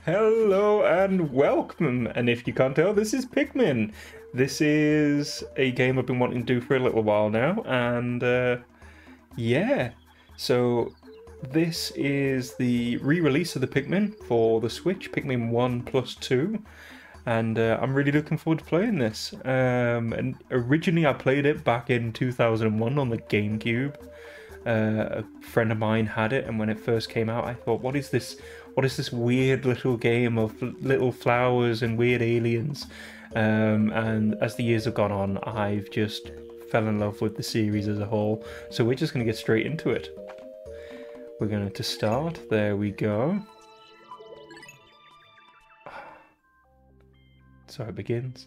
Hello and welcome, and if you can't tell, this is Pikmin. This is a game I've been wanting to do for a little while now, and yeah, so this is the re-release of the Pikmin for the Switch, Pikmin 1 plus 2, and I'm really looking forward to playing this. And originally I played it back in 2001 on the GameCube. A friend of mine had it, and when it first came out, I thought, "What is this? What is this weird little game of little flowers and weird aliens?" And as the years have gone on, I've just fell in love with the series as a whole. So we're just going to get straight into it. We're going to start. There we go. So it begins.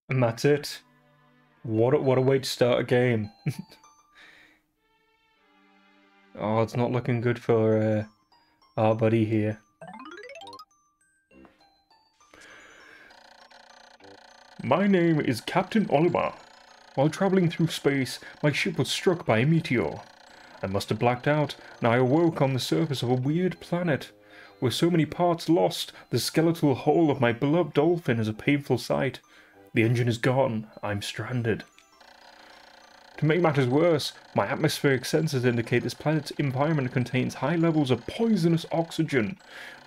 And that's it. What a way to start a game. Oh, it's not looking good for our buddy here. My name is Captain Olimar. While traveling through space, my ship was struck by a meteor. I must have blacked out, and I awoke on the surface of a weird planet. With so many parts lost, the skeletal hull of my beloved dolphin is a painful sight. The engine is gone. I'm stranded. To make matters worse, my atmospheric sensors indicate this planet's environment contains high levels of poisonous oxygen.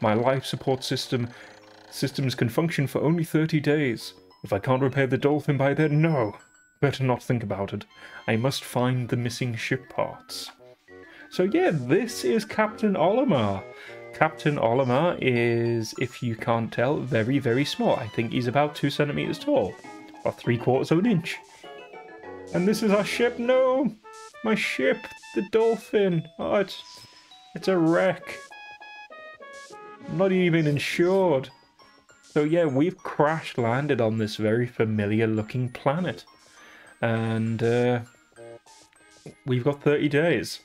My life support systems can function for only 30 days. If I can't repair the dolphin by then, no. Better not think about it. I must find the missing ship parts. So yeah, this is Captain Olimar. Captain Olimar is, if you can't tell, very, very small. I think he's about 2 centimeters tall, or 3/4 of an inch. And this is our ship. No, my ship, the dolphin. Oh, it's a wreck. Not even insured. So yeah, we've crash landed on this very familiar looking planet. And we've got 30 days.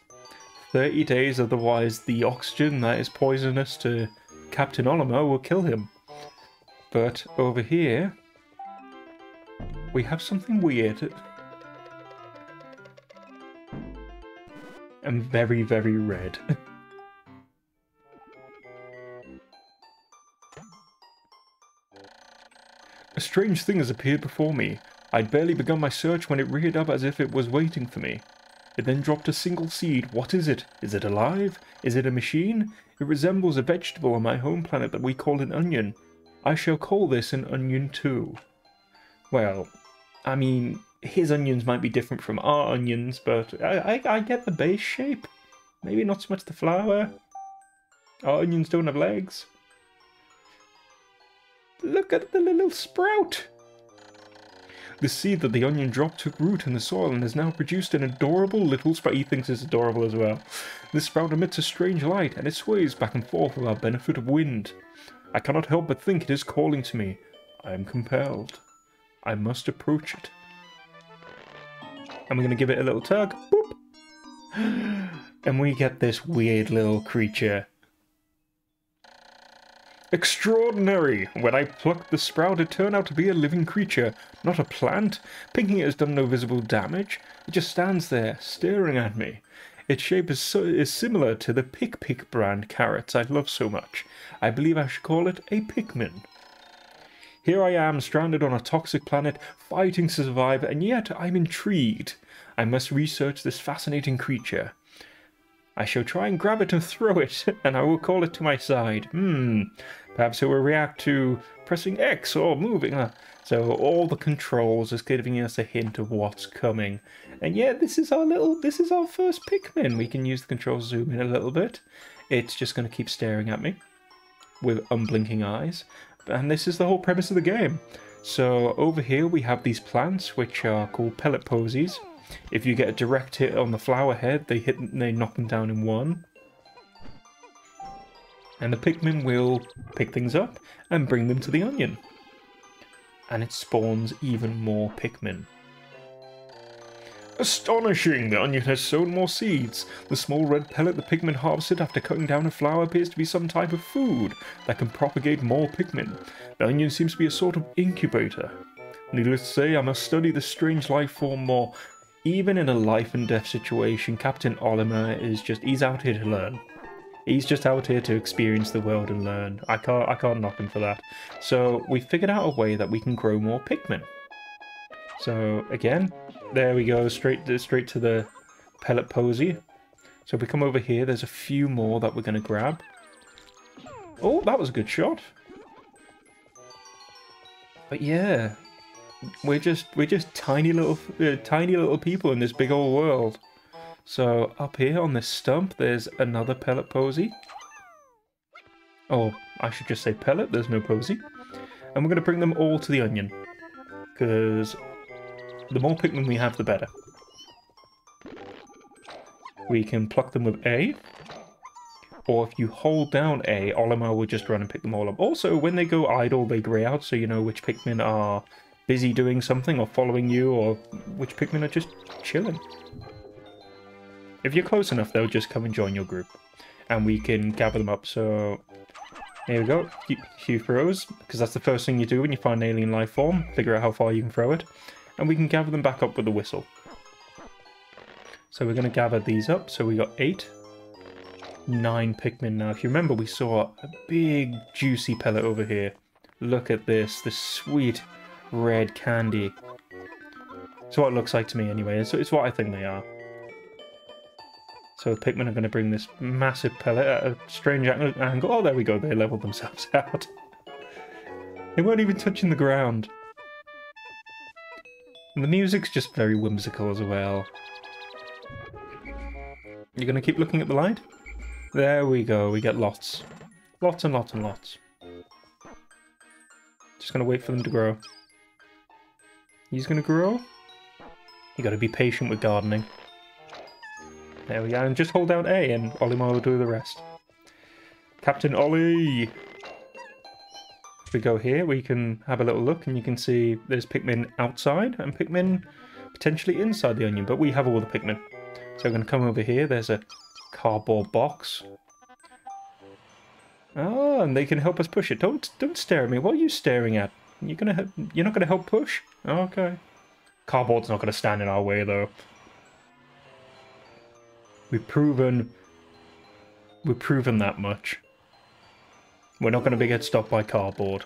30 days, otherwise the oxygen that is poisonous to Captain Olimar will kill him. But over here, we have something weird. And very, very red. A strange thing has appeared before me. I'd barely begun my search when it reared up as if it was waiting for me. It then dropped a single seed. What is it? Is it alive? Is it a machine? It resembles a vegetable on my home planet that we call an onion. I shall call this an onion too. Well, I mean, his onions might be different from our onions, but I get the base shape. Maybe not so much the flower. Our onions don't have legs. Look at the little sprout! The seed that the onion dropped took root in the soil and has now produced an adorable little sprout. He thinks it's adorable as well. This sprout emits a strange light, and it sways back and forth with our benefit of wind. I cannot help but think it is calling to me. I am compelled. I must approach it. And we're going to give it a little tug. Boop! And we get this weird little creature. Extraordinary! When I plucked the sprout, it turned out to be a living creature, not a plant. Picking it has done no visible damage. It just stands there, staring at me. Its shape is similar to the Pick brand carrots I love so much. I believe I should call it a Pikmin. Here I am, stranded on a toxic planet, fighting to survive, and yet I'm intrigued. I must research this fascinating creature. I shall try and grab it and throw it, and I will call it to my side. Perhaps it will react to pressing X or moving. So all the controls is giving us a hint of what's coming. And yeah, this is our first Pikmin. We can use the controls zoom in a little bit. It's just going to keep staring at me with unblinking eyes. And this is the whole premise of the game. So over here we have these plants, which are called pellet posies. If you get a direct hit on the flower head, they knock them down in one. And the Pikmin will pick things up and bring them to the onion. And it spawns even more Pikmin. Astonishing! The onion has sown more seeds. The small red pellet the Pikmin harvested after cutting down a flower appears to be some type of food that can propagate more Pikmin. The onion seems to be a sort of incubator. Needless to say, I must study this strange life form more. Even in a life and death situation, Captain Olimar is he's out here to learn. He's just out here to experience the world and learn. I can't knock him for that. So we figured out a way that we can grow more Pikmin. So again, there we go, straight to the pellet posy. So if we come over here, there's a few more that we're going to grab. Oh, that was a good shot. But yeah, we're just tiny little people in this big old world. So up here on this stump, there's another pellet posy. Oh, I should just say pellet. There's no posy. And we're going to bring them all to the onion, because the more Pikmin we have, the better. We can pluck them with A, or if you hold down A, Olimar will just run and pick them all up. Also, when they go idle, they grey out, so you know which Pikmin are busy doing something or following you, or which Pikmin are just chilling. If you're close enough, they'll just come and join your group, and we can gather them up. So there we go, few throws, because that's the first thing you do when you find an alien life form, figure out how far you can throw it. And we can gather them back up with the whistle. So we're going to gather these up. So we got 9 Pikmin now. If you remember, we saw a big juicy pellet over here. Look at this sweet red candy. It's what it looks like to me anyway. It's what I think they are. So the Pikmin are going to bring this massive pellet at a strange angle. Oh, there we go. They leveled themselves out. They weren't even touching the ground. And the music's just very whimsical as well. You're going to keep looking at the light? There we go, we get lots. Lots and lots and lots. Just going to wait for them to grow. He's going to grow? You got to be patient with gardening. There we go, and just hold down A and Olimar will do the rest. Captain Ollie! If we go here, we can have a little look and you can see there's Pikmin outside and Pikmin potentially inside the onion, but we have all the Pikmin. So we're going to come over here, there's a cardboard box. Oh, and they can help us push it. Don't stare at me. What are you staring at? You're not going to help push? Okay. Cardboard's not going to stand in our way though. We've proven that much. We're not going to get stopped by cardboard.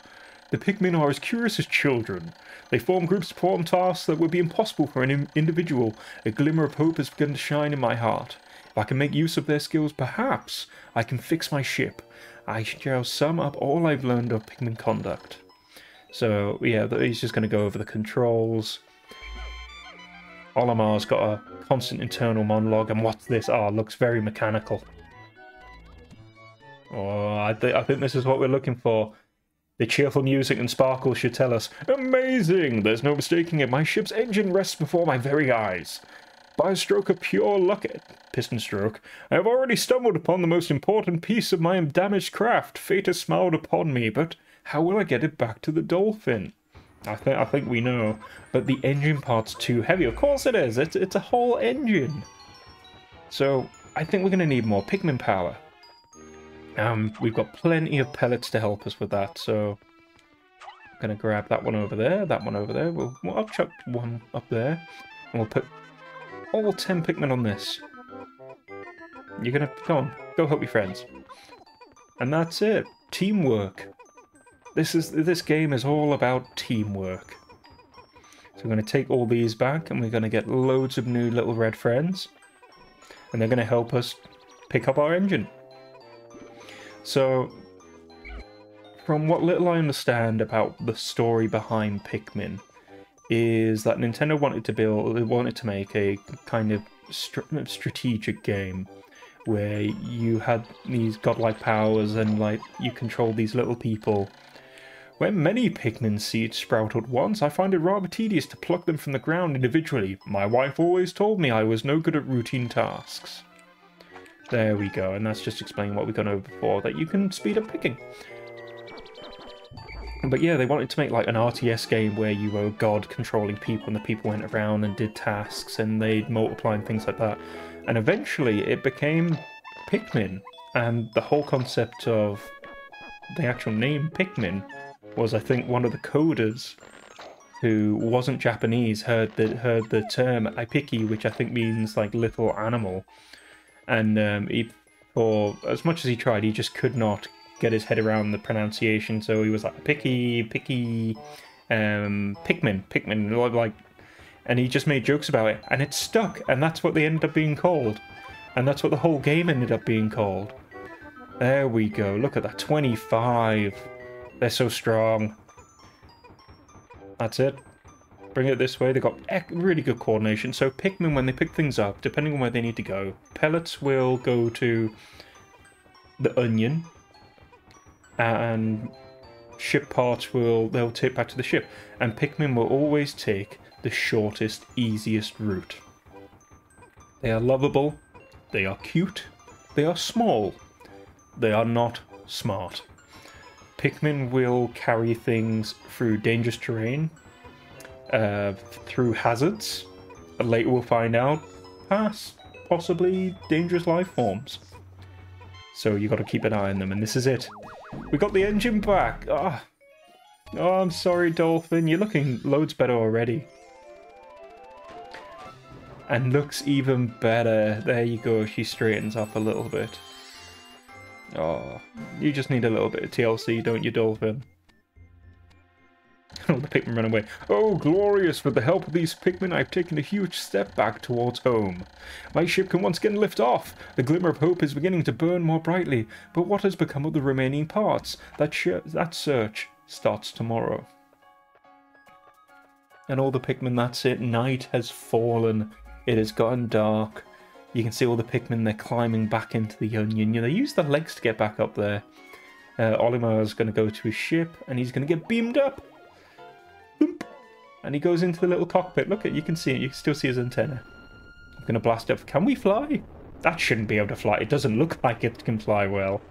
The Pikmin are as curious as children. They form groups to perform tasks that would be impossible for an individual. A glimmer of hope has begun to shine in my heart. If I can make use of their skills, perhaps I can fix my ship. I shall sum up all I've learned of Pikmin conduct. So, yeah, he's just going to go over the controls. Olimar's got a constant internal monologue, and what's this? Oh, it looks very mechanical. Oh, I think this is what we're looking for. The cheerful music and sparkle should tell us, amazing! There's no mistaking it. My ship's engine rests before my very eyes. By a stroke of pure luck, piston stroke, I have already stumbled upon the most important piece of my damaged craft. Fate has smiled upon me, but how will I get it back to the dolphin? I think we know, but the engine part's too heavy. Of course it is. It's a whole engine. So I think we're going to need more Pikmin power. We've got plenty of pellets to help us with that, so I'm going to grab that one over there, that one over there. I'll chuck one up there, and we'll put all 10 Pikmin on this. You're going to, go help your friends. And that's it. Teamwork. This game is all about teamwork. So we're going to take all these back, and we're going to get loads of new little red friends. And they're going to help us pick up our engine. So, from what little I understand about the story behind Pikmin, is that Nintendo wanted to make a kind of strategic game where you had these godlike powers and like you controlled these little people. When many Pikmin seeds sprout at once, I find it rather tedious to pluck them from the ground individually. My wife always told me I was no good at routine tasks. There we go, and that's just explaining what we've gone over before, that you can speed up picking. But yeah, they wanted to make like an RTS game where you were a god controlling people and the people went around and did tasks and they'd multiply and things like that. And eventually it became Pikmin, and the whole concept of the actual name Pikmin was, I think, one of the coders who wasn't Japanese heard the term Ipiki, which I think means like little animal. And for as much as he tried, he just could not get his head around the pronunciation, so he was like Pikmin, like, and he just made jokes about it, and it stuck, and that's what they ended up being called, and that's what the whole game ended up being called. There we go. Look at that, 25. They're so strong. That's it. Bring it this way. They've got really good coordination. So Pikmin, when they pick things up, depending on where they need to go, pellets will go to the onion, and ship parts they'll take back to the ship. And Pikmin will always take the shortest, easiest route. They are lovable, they are cute, they are small, they are not smart. Pikmin will carry things through dangerous terrain, through hazards, and later we'll find out, past possibly dangerous life forms. So you got to keep an eye on them, and this is it. We got the engine back! Oh, I'm sorry, Dolphin. You're looking loads better already. And looks even better. There you go. She straightens up a little bit. Oh, you just need a little bit of TLC, don't you, Dolphin? Oh, the Pikmin run away. Oh, glorious! With the help of these Pikmin, I've taken a huge step back towards home. My ship can once again lift off. The glimmer of hope is beginning to burn more brightly. But what has become of the remaining parts? That search starts tomorrow. And all the Pikmin, that's it. Night has fallen. It has gotten dark. You can see all the Pikmin, they're climbing back into the onion. They use their legs to get back up there. Olimar is going to go to his ship, and he's going to get beamed up. And he goes into the little cockpit. Look, you can see it. You can still see his antenna. I'm going to blast up. Can we fly? That shouldn't be able to fly. It doesn't look like it can fly well.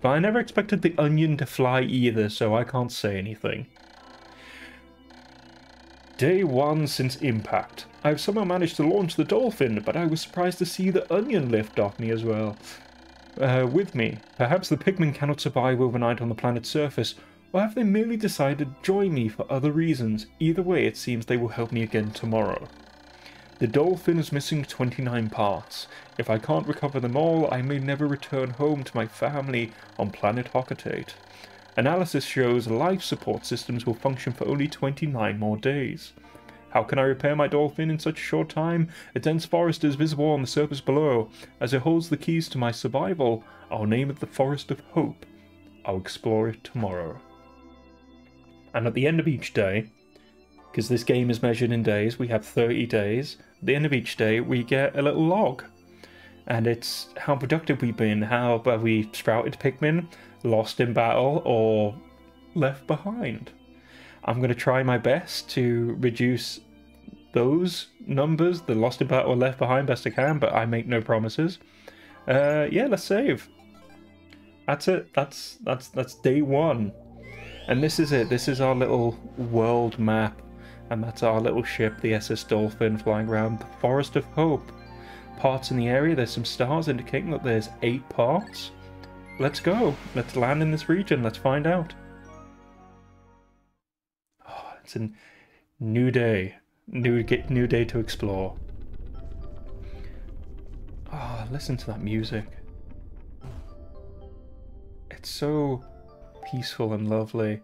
But I never expected the onion to fly either, so I can't say anything. Day 1 since impact. I've somehow managed to launch the Dolphin, but I was surprised to see the onion lift off me as well. With me. Perhaps the Pikmin cannot survive overnight on the planet's surface, or have they merely decided to join me for other reasons? Either way, it seems they will help me again tomorrow. The Dolphin is missing 29 parts. If I can't recover them all, I may never return home to my family on planet Hockatate. Analysis shows life support systems will function for only 29 more days. How can I repair my Dolphin in such a short time? A dense forest is visible on the surface below. As it holds the keys to my survival, I'll name it the Forest of Hope. I'll explore it tomorrow. And at the end of each day, because this game is measured in days, we have 30 days. At the end of each day, we get a little log. And it's how productive we've been, how have we sprouted Pikmin, lost in battle, or left behind. I'm going to try my best to reduce those numbers, the lost in battle or left behind, best I can, but I make no promises. Yeah, let's save. That's it. That's day 1. And this is it. This is our little world map. And that's our little ship, the SS Dolphin, flying around the Forest of Hope. Parts in the area, there's some stars indicating that there's 8 parts. Let's go. Let's land in this region. Let's find out. Oh, it's a new day. New day to explore. Oh, listen to that music. It's so peaceful and lovely.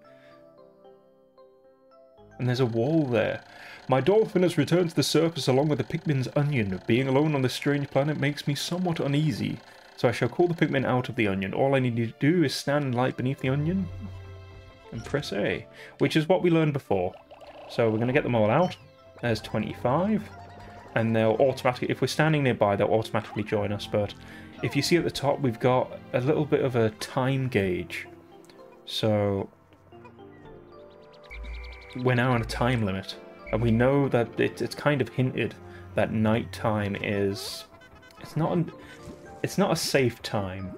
And there's a wall there. My dolphin has returned to the surface along with the Pikmin's onion. Being alone on this strange planet makes me somewhat uneasy. So I shall call the Pikmin out of the onion. All I need to do is stand and light beneath the onion and press A, which is what we learned before. So we're going to get them all out. There's 25. And they'll automatically, if we're standing nearby, they'll automatically join us. But if you see at the top, we've got a little bit of a time gauge. So we're now on a time limit. And we know that it's kind of hinted that night time is... It's not a safe time.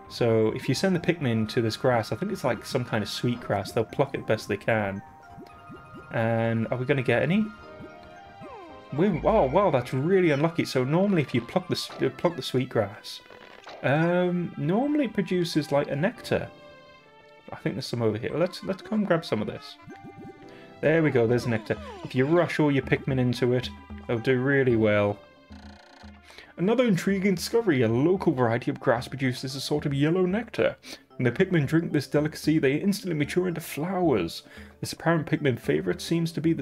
So if you send the Pikmin to this grass, I think it's like some kind of sweet grass, they'll pluck it best they can. And are we going to get any? Oh, wow, that's really unlucky. So normally if you pluck the sweet grass, normally it produces like a nectar. I think there's some over here. Let's come grab some of this. There we go, there's a nectar. If you rush all your Pikmin into it, they'll do really well. Another intriguing discovery, a local variety of grass produces a sort of yellow nectar. When the Pikmin drink this delicacy, they instantly mature into flowers. This apparent Pikmin favourite seems to be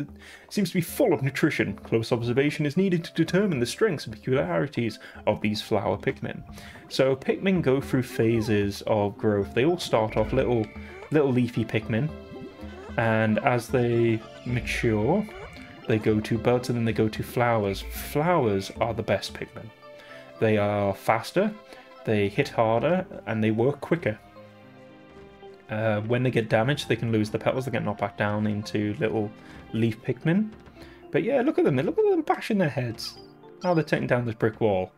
full of nutrition. Close observation is needed to determine the strengths and peculiarities of these flower Pikmin. So Pikmin go through phases of growth. They all start off little leafy Pikmin, and as they mature, they go to buds and then they go to flowers. Flowers are the best Pikmin. They are faster, they hit harder, and they work quicker. When they get damaged, they can lose the petals, they get knocked back down into little leaf Pikmin. But yeah, look at them bashing their heads. Now they're taking down this brick wall.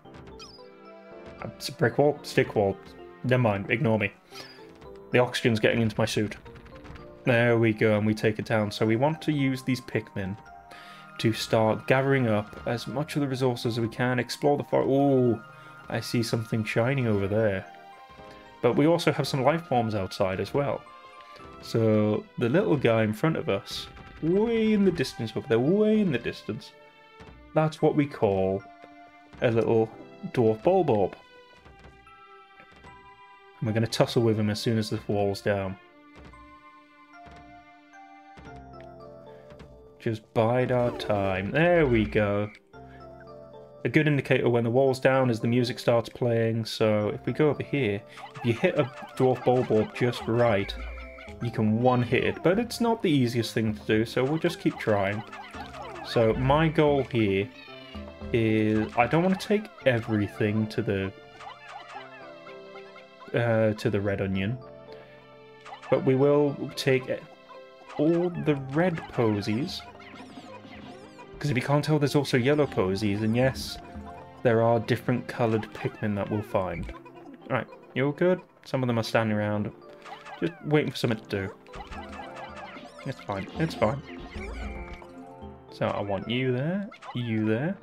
It's a brick wall? Stick wall. Never mind, ignore me. The oxygen's getting into my suit. There we go, and we take it down. So we want to use these Pikmin to start gathering up as much of the resources as we can, explore the forest. Oh, I see something shining over there. But we also have some life forms outside as well. So the little guy in front of us, way in the distance over there, way in the distance, that's what we call a little dwarf Bulborb. And we're going to tussle with him as soon as the wall's down. Just bide our time. There we go. A good indicator when the wall's down is the music starts playing. So if we go over here, if you hit a dwarf Bulborb just right, you can one-hit it. But it's not the easiest thing to do, so we'll just keep trying. So my goal here is I don't want to take everything to the red onion, but we will take all the red posies. Because if you can't tell, there's also yellow posies, and yes, there are different coloured Pikmin that we'll find. Alright, you're good? Some of them are standing around, just waiting for something to do. It's fine, it's fine. So I want you there, you there.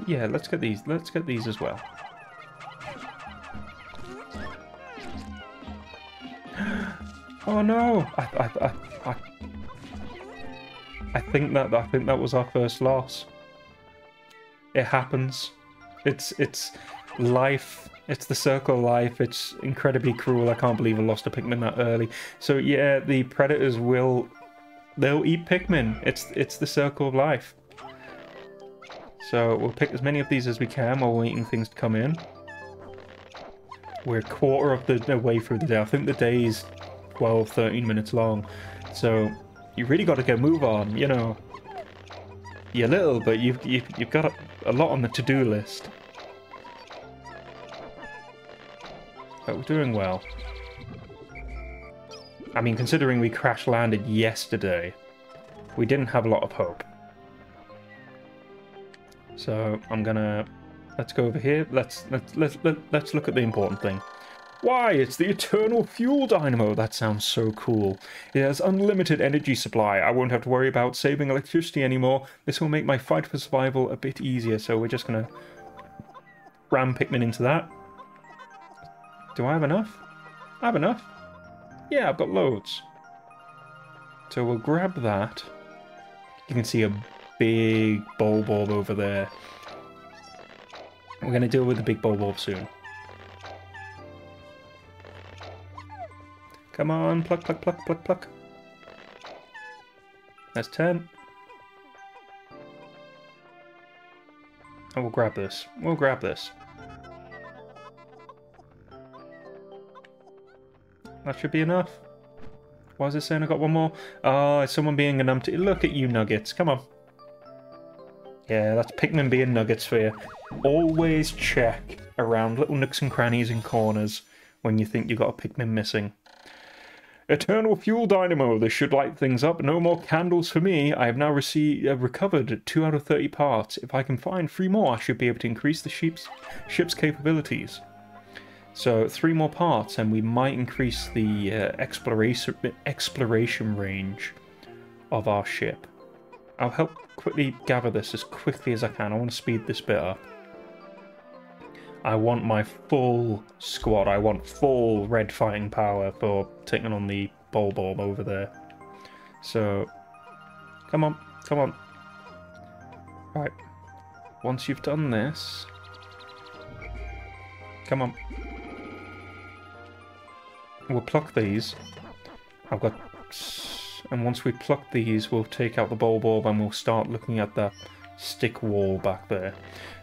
Yeah, let's get these as well. Oh no! I think that was our first loss. It happens. It's life. It's the circle of life. It's incredibly cruel. I can't believe I lost a Pikmin that early. So yeah, the predators they'll eat Pikmin. It's the circle of life. So we'll pick as many of these as we can while waiting things to come in. We're a quarter of the way through the day. I think the day's 12, 13 minutes long. So you really got to get move on, you know. You're little, but you've got a lot on the to-do list. But we're doing well. I mean, considering we crash landed yesterday, we didn't have a lot of hope. So let's go over here. Let's look at the important thing. Why, it's the Eternal Fuel Dynamo! That sounds so cool. It has unlimited energy supply. I won't have to worry about saving electricity anymore. This will make my fight for survival a bit easier, so we're just gonna ram Pikmin into that. Do I have enough? I have enough. Yeah, I've got loads. So we'll grab that. You can see a big Bulborb over there. We're going to deal with the big Bulborb soon. Come on, pluck, pluck, pluck, pluck, pluck. That's 10. Oh, we'll grab this. We'll grab this. That should be enough. Why is it saying I got one more? Oh, it's someone being a numpty. Look at you, Nuggets. Come on. Yeah, that's Pikmin being Nuggets for you. Always check around little nooks and crannies and corners when you think you've got a Pikmin missing. Eternal Fuel Dynamo. This should light things up. No more candles for me. I have now recovered 2 out of 30 parts. If I can find 3 more, I should be able to increase the ship's capabilities. So 3 more parts, and we might increase the exploration range of our ship. I'll help quickly gather this as quickly as I can. I want to speed this bit up. I want my full squad. I want full red fighting power for taking on the Bulborb over there. So, come on, come on. Right. Once you've done this, come on. We'll pluck these. I've got... And once we pluck these, we'll take out the Bulborb and we'll start looking at the stick wall back there.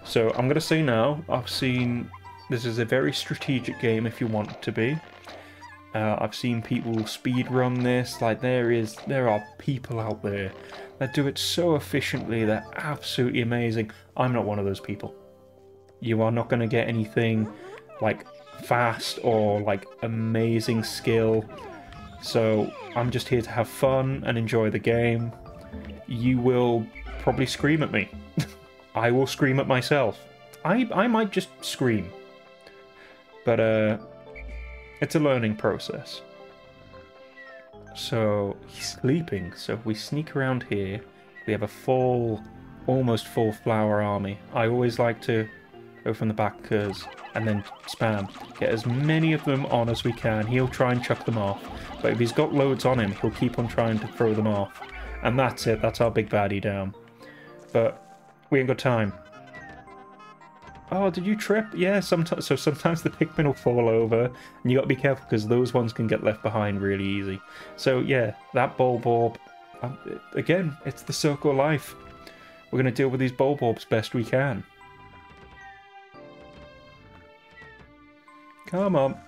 So I'm going to say now, I've seen... This is a very strategic game if you want it to be. I've seen people speedrun this. Like, there are people out there that do it so efficiently. They're absolutely amazing. I'm not one of those people. You are not going to get anything, like, fast or like amazing skill, so I'm just here to have fun and enjoy the game. You will probably scream at me. I will scream at myself. I might just scream, but it's a learning process. So he's sleeping, so if we sneak around here, we have a almost full flower army. I always like to go from the back and then spam. Get as many of them on as we can. He'll try and chuck them off. But if he's got loads on him, he'll keep on trying to throw them off. And that's it. That's our big baddie down. But we ain't got time. Oh, did you trip? Yeah, sometimes. So sometimes the Pikmin will fall over. And you got to be careful because those ones can get left behind really easy. So yeah, that Bulborb. Again, it's the circle of life. We're going to deal with these Bulborbs best we can. Come on.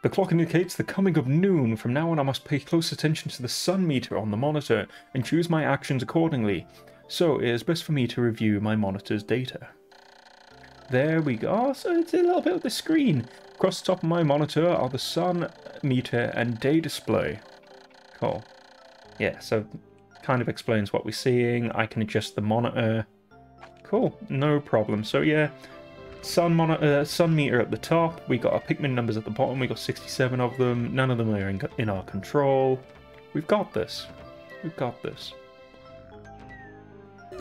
The clock indicates the coming of noon. From now on I must pay close attention to the sun meter on the monitor and choose my actions accordingly. So it is best for me to review my monitor's data. There we go. Oh, so it's a little bit of the screen. Across the top of my monitor are the sun meter and day display. Cool. Yeah, so kind of explains what we're seeing. I can adjust the monitor. Cool, no problem. So yeah, sun meter at the top. We got our Pikmin numbers at the bottom. We got 67 of them. None of them are in our control. We've got this. We've got this.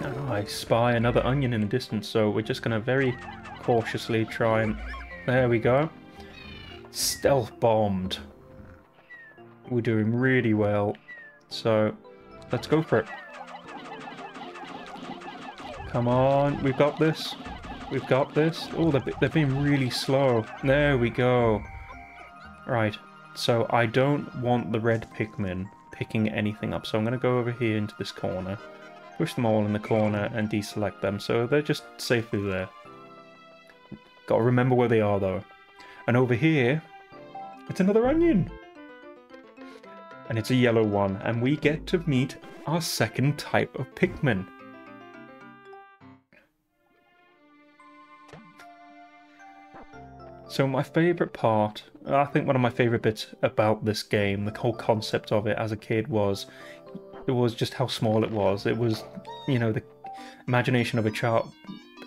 Oh, I spy another onion in the distance, so we're just going to very cautiously try and... There we go. Stealth bombed. We're doing really well. So, let's go for it. Come on, we've got this. We've got this. Oh, they're being really slow. There we go. Right, so I don't want the red Pikmin picking anything up, so I'm going to go over here into this corner. Push them all in the corner and deselect them, so they're just safely there. Gotta remember where they are, though. And over here, it's another onion! And it's a yellow one, and we get to meet our second type of Pikmin. So my favourite part, I think one of my favourite bits about this game, the whole concept of it as a kid was just how small it was. It was, you know, the imagination of a child.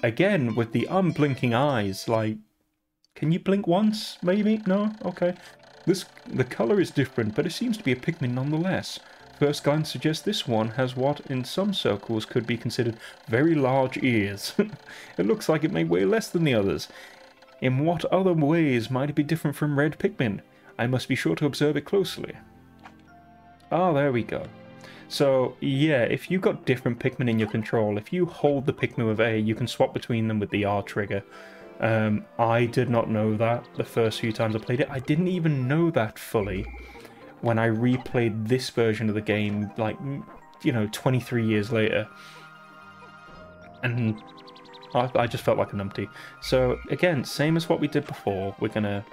Again, with the unblinking eyes, like, can you blink once, maybe? No? Okay. The colour is different, but it seems to be a Pikmin nonetheless. First glance suggests this one has what, in some circles, could be considered very large ears. It looks like it may weigh less than the others. In what other ways might it be different from red Pikmin? I must be sure to observe it closely. Ah, there we go. So, yeah, if you've got different Pikmin in your control, if you hold the Pikmin with A, you can swap between them with the R trigger. I did not know that the first few times I played it. I didn't even know that fully when I replayed this version of the game, like, you know, 23 years later. And I just felt like a numpty. So, again, same as what we did before, we're going to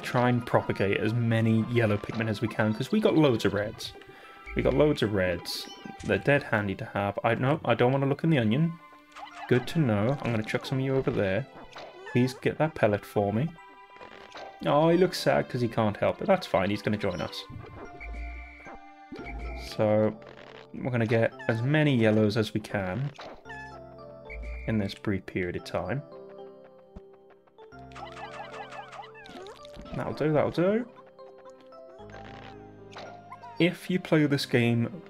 try and propagate as many yellow Pikmin as we can, because we got loads of reds. We got loads of reds. They're dead handy to have. No, I don't want to look in the onion. Good to know. I'm going to chuck some of you over there. Please get that pellet for me. Oh, he looks sad because he can't help it. That's fine. He's going to join us. So, we're going to get as many yellows as we can in this brief period of time. That'll do, that'll do. If you play this game,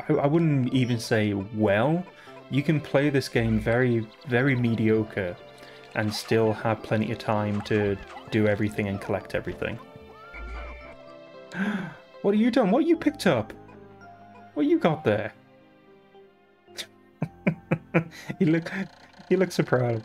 I wouldn't even say well, you can play this game very, very mediocre and still have plenty of time to do everything and collect everything. What have you done? What you picked up? What you got there? You look so proud.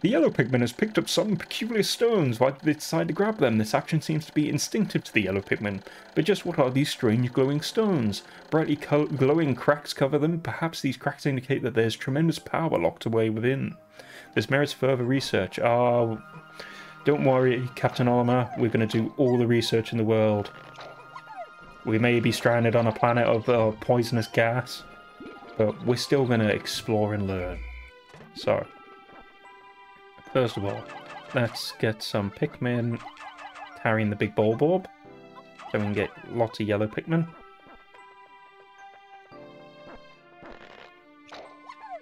The yellow Pikmin has picked up some peculiar stones. Why did they decide to grab them? This action seems to be instinctive to the yellow Pikmin. But just what are these strange glowing stones? Brightly glowing cracks cover them. Perhaps these cracks indicate that there's tremendous power locked away within. This merits further research. Oh, don't worry, Captain Olimar. We're going to do all the research in the world. We may be stranded on a planet of poisonous gas, but we're still going to explore and learn. So, first of all, let's get some Pikmin carrying the big Bulborb, so we can get lots of yellow Pikmin.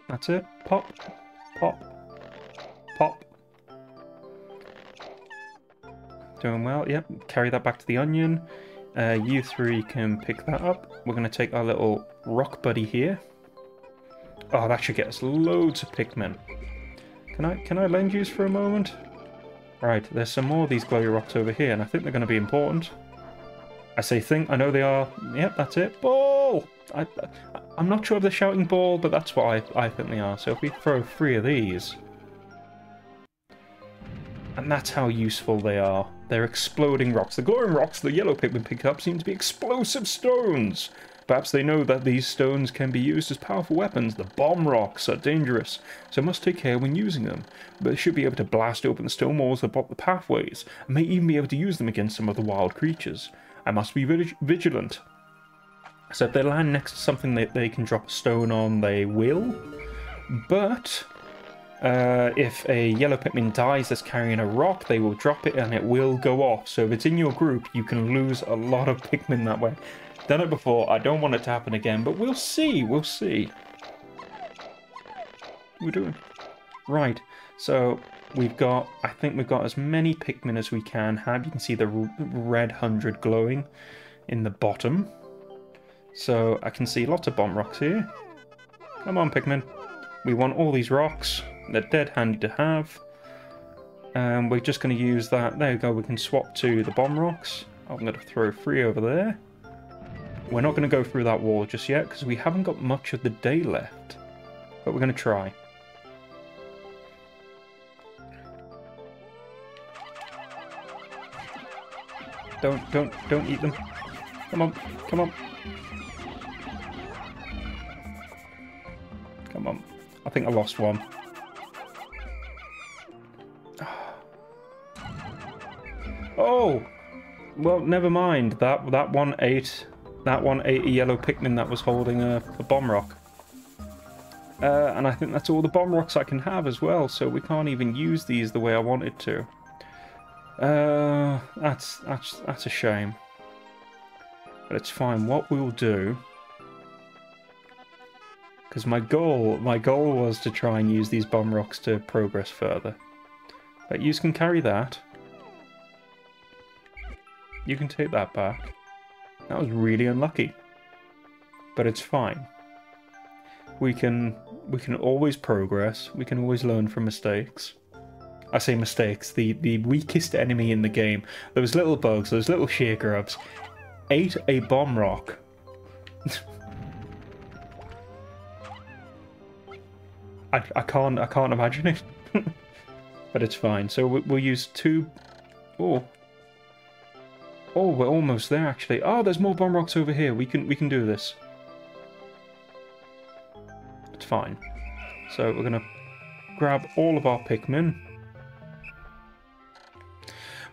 That's it. Pop, pop, pop. Doing well. Yep, carry that back to the onion. You three can pick that up. We're going to take our little rock buddy here. Oh, that should get us loads of Pikmin. Can I lend yous for a moment? Right, there's some more of these glowy rocks over here, and I think they're going to be important. I say think, I know they are. Yep, that's it. Ball! I'm not sure if they're shouting ball, but that's what I think they are. So if we throw 3 of these... And that's how useful they are. They're exploding rocks. The glowing rocks the yellow Pikmin pick up seem to be explosive stones. Perhaps they know that these stones can be used as powerful weapons. The bomb rocks are dangerous, so must take care when using them. But they should be able to blast open the stone walls that block the pathways, and may even be able to use them against some of the wild creatures. I must be vigilant. So if they land next to something that they can drop a stone on, they will. But if a yellow Pikmin dies that's carrying a rock, they will drop it and it will go off. So if it's in your group, you can lose a lot of Pikmin that way. Done it before, I don't want it to happen again, but we'll see, we'll see. We're doing right. So we've got, I think we've got as many Pikmin as we can have. You can see the red 100 glowing in the bottom. So I can see lots of bomb rocks here. Come on, Pikmin. We want all these rocks. They're dead handy to have. And we're just going to use that. There we go, we can swap to the bomb rocks. I'm going to throw 3 over there. We're not going to go through that wall just yet, because we haven't got much of the day left. But we're going to try. Don't eat them. Come on, come on. Come on. I think I lost one. Oh! Well, never mind. That one ate a yellow Pikmin that was holding a bomb rock. And I think that's all the bomb rocks I can have as well, so we can't even use these the way I wanted to. That's a shame. But it's fine. What we'll do, because my goal was to try and use these bomb rocks to progress further. But you can carry that. You can take that back. That was really unlucky. But it's fine. We can always progress. We can always learn from mistakes. I say mistakes. The weakest enemy in the game, those little bugs, those little sheer grubs, ate a bomb rock. I can't imagine it. but it's fine. So we'll use 2... Oh. Oh, we're almost there, actually. Oh, there's more bomb rocks over here. We can do this. It's fine. So we're going to grab all of our Pikmin.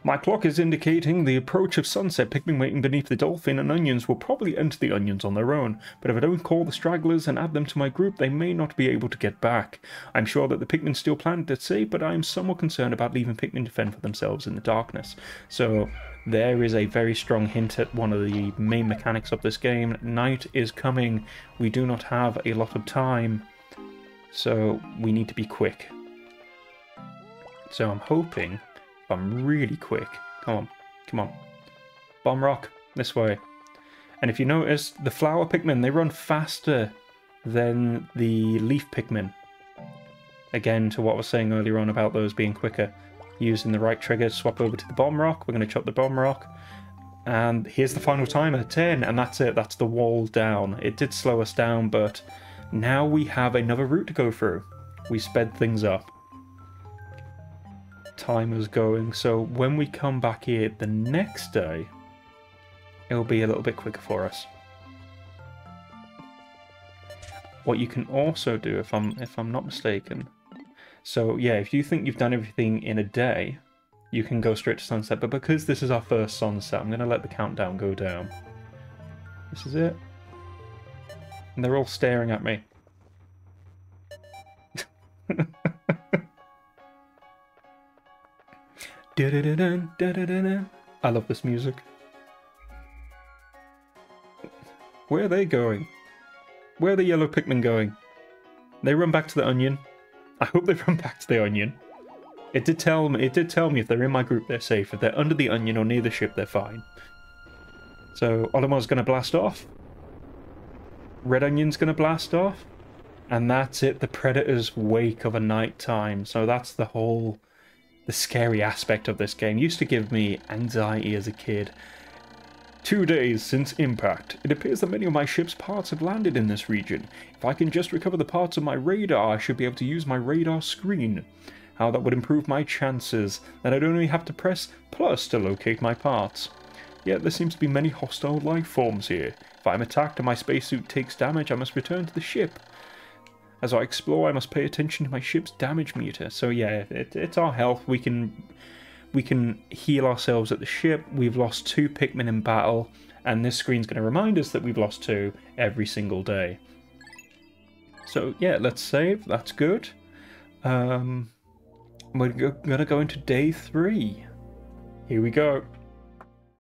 My clock is indicating the approach of sunset. Pikmin waiting beneath the dolphin and onions will probably enter the onions on their own, but if I don't call the stragglers and add them to my group, they may not be able to get back. I'm sure that the Pikmin still plan to safe, but I am somewhat concerned about leaving Pikmin to fend for themselves in the darkness. So there is a very strong hint at one of the main mechanics of this game. Night is coming. We do not have a lot of time, so we need to be quick. So I'm hoping... I'm really quick. Come on. Come on. Bomb rock. This way. And if you notice, the flower Pikmin, they run faster than the leaf Pikmin. Again, to what I was saying earlier on about those being quicker. Using the right trigger, swap over to the bomb rock. We're going to chop the bomb rock. And here's the final timer, 10. And that's it. That's the wall down. It did slow us down, but now we have another route to go through. We sped things up. Timer's going, so when we come back here the next day, it'll be a little bit quicker for us. What you can also do, if I'm not mistaken, so yeah, if you think you've done everything in a day, you can go straight to sunset, but because this is our first sunset, I'm going to let the countdown go down. This is it. And they're all staring at me. I love this music. Where are they going? Where are the yellow Pikmin going? They run back to the onion. I hope they run back to the onion. It did tell me if they're in my group they're safe. If they're under the onion or near the ship they're fine. So Olimar's gonna blast off. Red Onion's gonna blast off. And that's it, the Predator's wake of a night time. So that's the scary aspect of this game. Used to give me anxiety as a kid. 2 days since impact. It appears that many of my ship's parts have landed in this region. If I can just recover the parts of my radar, I should be able to use my radar screen. How that would improve my chances. Then I'd only have to press plus to locate my parts. Yet there seems to be many hostile life forms here. If I'm attacked and my spacesuit takes damage, I must return to the ship. As I explore, I must pay attention to my ship's damage meter. So yeah, it's our health. We can heal ourselves at the ship. We've lost 2 Pikmin in battle, and this screen's going to remind us that we've lost 2 every single day. So yeah, let's save. That's good. We're going to go into day 3. Here we go.